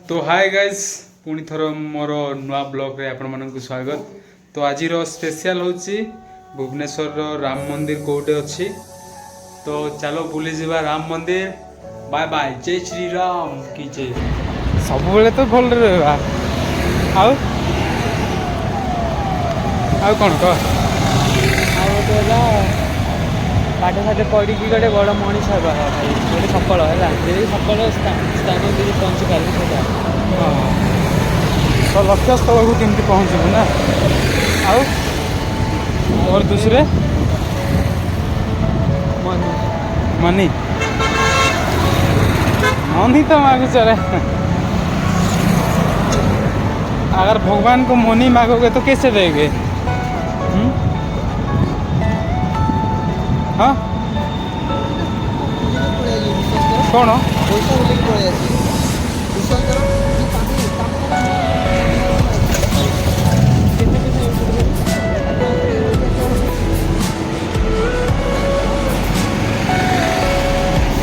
तो hi guys पुणी थर मोर नुआ ब्लॉग रे आपण मानक स्वागत। तो आज स्पेशल होची भुवनेश्वर राम मंदिर कोटे अच्छी। तो चलो बुली जावा राम मंदिर। बाय बाय, जय श्री राम की जय। सब बेले तो भल रहबा आउ आउ कौन कह पाठ साठ पढ़ी गोटे बड़ मनीष हे भाई गोटे सफल है सफल स्थान पहुँची पारे तो लक्ष्य स्थल को केमती पहुँचबू ना। और दूसरे मनी मनी तो मांगू चले। अगर भगवान को मनी मांगोगे तो कैसे देंगे? हाँ कौन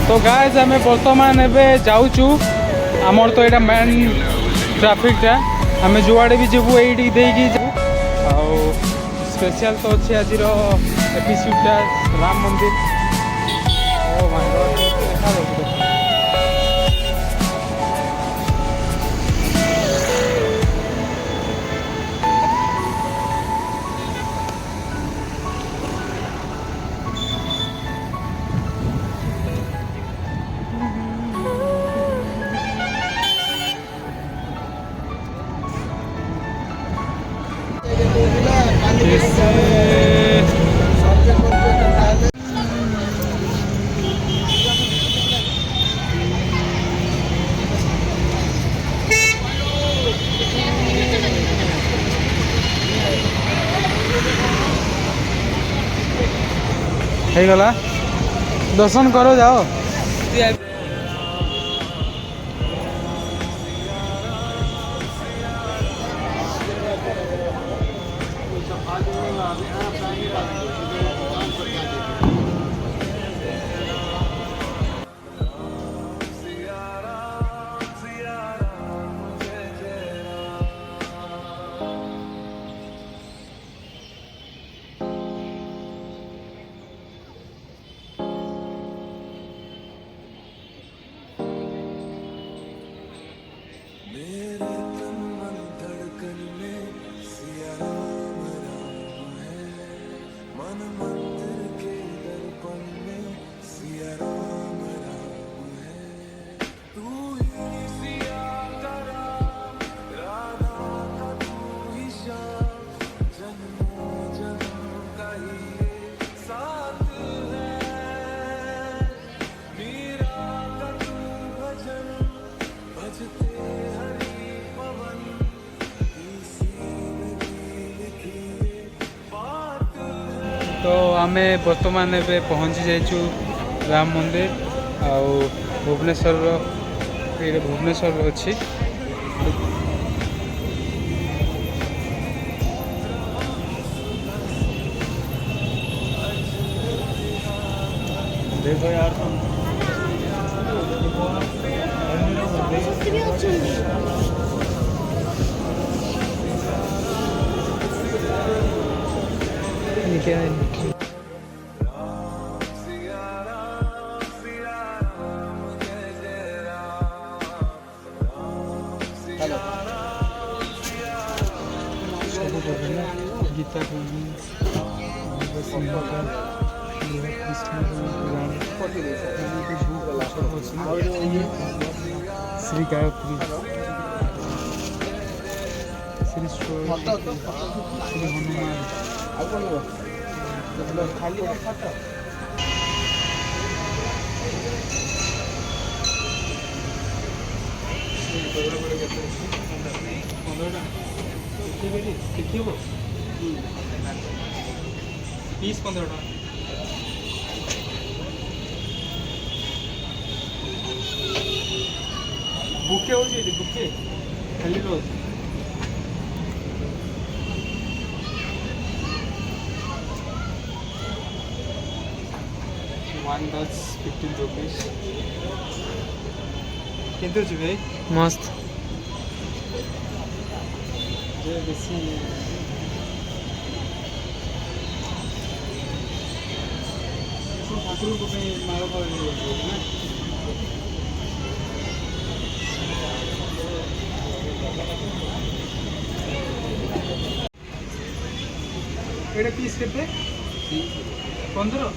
तो गाइस आम बर्तमान एवं जाऊँ आमर तो यहाँ मेन ट्राफिकटा आम जुआड़े भी जीवु ये स्पेशल तो अच्छे आज एपिसोडटा राम मंदिर। ओ माय गॉड देखा देखो हो गला दर्शन करो जाओ। तो आम बर्तमान एवं पहुँची जाइचु राम मंदिर आउ भुवनेश्वर अच्छी। देखो यार क्या गीता श्री गायत्री श्री श्री हनुमान खाली पीस 15 टका बुके हो बुके खाली रोज one that's 15 rupees। किंतु भाई मस्त ଯେ ବେଶୀ ଠାକୁରଙ୍କ ପାଇଁ ମାଳ ଫାଳ ନେଇଯାଉଛନ୍ତି ନା। ଏଇଟା ପିସ୍ କେତେ? 15।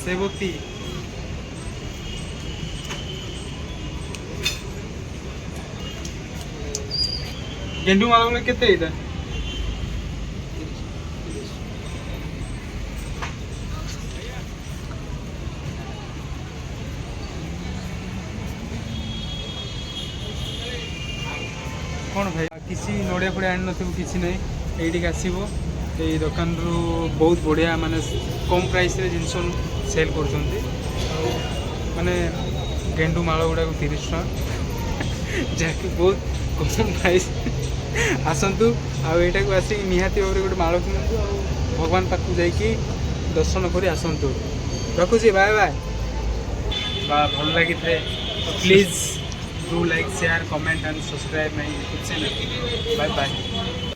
ସେବତୀ ଗେଣ୍ଡୁ ମାଳ ଗୁଡ଼ା କେତେ ଏଇଟା? କ'ଣ ଭାଇ କିଛି ନଡ଼ିଆ ଫଡ଼ିଆ ଆଣିନଥିବୁ କିଛି ନାହିଁ, ଏଇଠିକି ଆସିବ ଏଇ ଦୋକାନରୁ ବହୁତ ବଢ଼ିଆ ମାନେ କମ୍ ପ୍ରାଇସ୍ରେ ଜିନିଷ ସେଲ୍ କରୁଛନ୍ତି। ଆଉ ମାନେ ଗେଣ୍ଡୁ ମାଳ ଗୁଡ଼ାକୁ 30 ଟଙ୍କା, ଯାହାକି ବହୁତ କମ୍ ପ୍ରାଇସ୍। ଆସନ୍ତୁ ଆଉ ଏଇଟାକୁ ଆସିକି ନିହାତି ଭାବରେ ଗୋଟେ ମାଳ କିଣନ୍ତୁ ଆଉ ଭଗବାନ ପାଖକୁ ଯାଇକି ଦର୍ଶନ କରି ଆସନ୍ତୁ। ରଖୁଛି, ବାଏ ବାଏ। ବା ଭଲ ଲାଗିଥାଏ please do like, share, comment and subscribe my YouTube channel. Bye bye.